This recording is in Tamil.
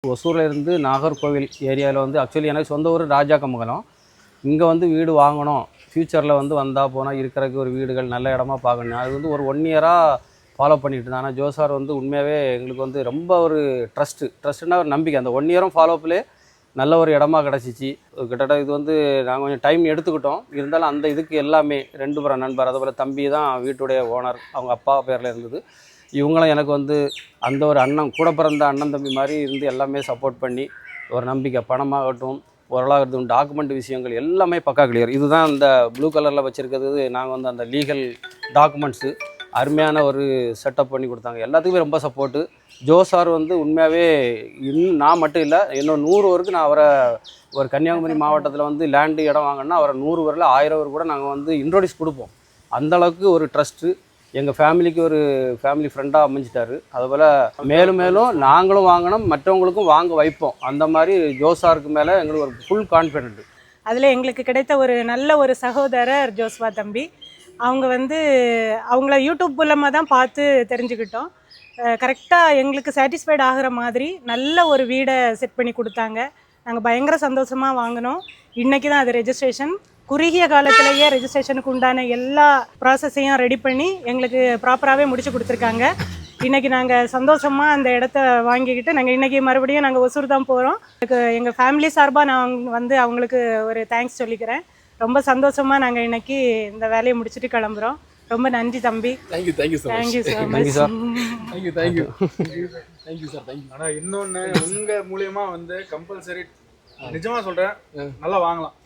ஒசூரில் இருந்து நாகர்கோவில் ஏரியாவில் வந்து ஆக்சுவலி எனக்கு சொந்த ஊர் ராஜாக்கமங்கலம். இங்கே வந்து வீடு வாங்கணும், ஃப்யூச்சரில் வந்து வந்தால் போனால் இருக்கிறதுக்கு ஒரு வீடுகள் நல்ல இடமா பார்க்கணும். அது வந்து ஒரு 1 இயராக ஃபாலோ பண்ணிட்டு இருந்தேன். ஆனால் ஜோசார் வந்து உண்மையாகவே எங்களுக்கு வந்து ரொம்ப ஒரு ட்ரஸ்ட்டுன்னா ஒரு நம்பிக்கை. அந்த 1 இயரும் ஃபாலோப்பிலே நல்ல ஒரு இடமா கிடச்சிச்சு. கிட்டத்தட்ட இது வந்து நாங்கள் கொஞ்சம் டைம் எடுத்துக்கிட்டோம். இருந்தாலும் அந்த இதுக்கு எல்லாமே 2 பேர் நண்பர், அதே போல் தம்பி தான் வீட்டுடைய ஓனர், அவங்க அப்பா பேரில் இருந்தது. இவங்களும் எனக்கு வந்து அந்த ஒரு அண்ணன், கூட பிறந்த அண்ணன் தம்பி மாதிரி இருந்து எல்லாமே சப்போர்ட் பண்ணி ஒரு நம்பிக்கை. பணமாகட்டும், பொருளாகட்டும், டாக்குமெண்ட் விஷயங்கள் எல்லாமே பக்கா கிளியர். இதுதான் இந்த ப்ளூ கலரில் வச்சுருக்கிறது. நாங்கள் வந்து அந்த லீகல் டாக்குமெண்ட்ஸு அருமையான ஒரு செட்டப் பண்ணி கொடுத்தாங்க. எல்லாத்துக்குமே ரொம்ப சப்போர்ட்டு. ஜோசார் வந்து உண்மையாகவே இன்னும் நான் மட்டும் இல்லை, இன்னும் 100 பேருக்கு நான் அவரை ஒரு கன்னியாகுமரி மாவட்டத்தில் வந்து லேண்டு இடம் வாங்கினா அவரை 100 பேரில் 1000 பேர் கூட நாங்கள் வந்து இன்ட்ரோடியூஸ் கொடுப்போம். அந்தளவுக்கு ஒரு ட்ரஸ்ட்டு. எங்கள் ஃபேமிலிக்கு ஒரு ஃபேமிலி ஃப்ரெண்டாக அமைஞ்சிட்டாரு. அதுபோல் மேலும் மேலும் நாங்களும் வாங்கினோம், மற்றவங்களுக்கும் வாங்க வைப்போம். அந்த மாதிரி ஜோசாருக்கு மேலே எங்களுக்கு ஒரு ஃபுல் கான்ஃபிடென்ட். அதில் எங்களுக்கு கிடைத்த ஒரு நல்ல ஒரு சகோதரர் ஜோஸ்வா தம்பி. அவங்க வந்து அவங்கள யூடியூப் மூலமாக தான் பார்த்து தெரிஞ்சுக்கிட்டோம். கரெக்டாக எங்களுக்கு சாட்டிஸ்ஃபைட் ஆகிற மாதிரி நல்ல ஒரு வீடை செட் பண்ணி கொடுத்தாங்க. நாங்கள் பயங்கர சந்தோஷமாக வாங்கினோம். இன்றைக்கி தான் அது ரெஜிஸ்ட்ரேஷன். குறுகிய காலத்திலேயே ரெஜிஸ்ட்ரேஷனுக்கு உண்டான எல்லா ப்ராசஸையும் ரெடி பண்ணி எங்களுக்கு ப்ராப்பராகவே முடிச்சு கொடுத்துருக்காங்க. இன்றைக்கி நாங்கள் சந்தோஷமாக அந்த இடத்த வாங்கிக்கிட்டு நாங்கள் இன்றைக்கி மறுபடியும் நாங்கள் ஒசூர் தான் போகிறோம். எங்கள் ஃபேமிலி சார்பாக நான் வந்து அவங்களுக்கு ஒரு தேங்க்ஸ் சொல்லிக்கிறேன். ரொம்ப சந்தோஷமாக நாங்கள் இன்றைக்கி இந்த வேலையை முடிச்சுட்டு கிளம்புறோம். ரொம்ப நன்றி தம்பி. Thank you sir. Thank you sir. ஆனால் இன்னொன்று உங்கள் மூலியமாக வந்து கம்பல்சரி நிஜமாக சொல்கிறேன், நல்லா வாங்கலாம்.